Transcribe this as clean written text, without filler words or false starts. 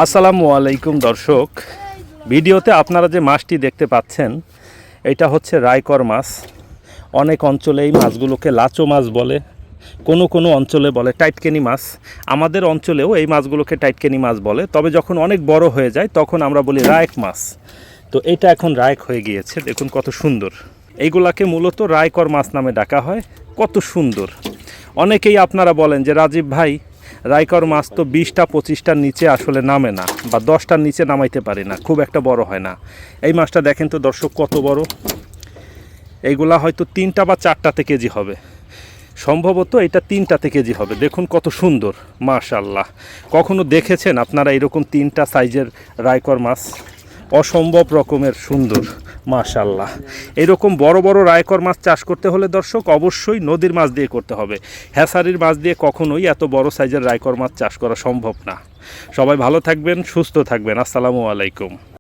আসসালামু আলাইকুম দর্শক, ভিডিওতে আপনারা যে মাছটি দেখতে পাচ্ছেন এটা হচ্ছে রায়কর মাছ। অনেক অঞ্চলে এই মাছগুলোকে লাচো মাছ বলে, কোনো কোনো অঞ্চলে বলে টাইটকেনি মাছ। আমাদের অঞ্চলেও এই মাছগুলোকে টাইটকেনি মাছ বলে, তবে যখন অনেক বড় হয়ে যায় তখন আমরা বলি রায়ক মাছ। তো এটা এখন রায়ক হয়ে গিয়েছে, দেখুন কত সুন্দর। এইগুলাকে মূলত রায়কর মাছ নামে ডাকা হয়। কত সুন্দর। অনেকেই আপনারা বলেন যে রাজীব ভাই, রায়কর মাছ তো 20-25টার নিচে আসলে নামে না, বা 10টার নিচে নামাইতে পারি না, খুব একটা বড় হয় না। এই মাছটা দেখেন তো দর্শক কত বড়। এইগুলা হয়তো 3টা বা 4টাতে কেজি হবে, সম্ভবত এটা 3টাতে কেজি হবে। দেখুন কত সুন্দর, মাশাআল্লাহ। কখনো দেখেছেন আপনারা এরকম 3টা সাইজের রায়কর মাছ? অসম্ভব রকমের সুন্দর, মাশাআল্লাহ। এরকম বড় বড় রায়কর মাছ চাষ করতে হলে দর্শক অবশ্যই নদীর মাছ দিয়ে করতে হবে। হ্যাসারির মাছ দিয়ে কখনোই এত বড় সাইজের রায়কর মাছ চাষ করা সম্ভব না। সবাই ভালো থাকবেন, সুস্থ থাকবেন। আসসালামু আলাইকুম।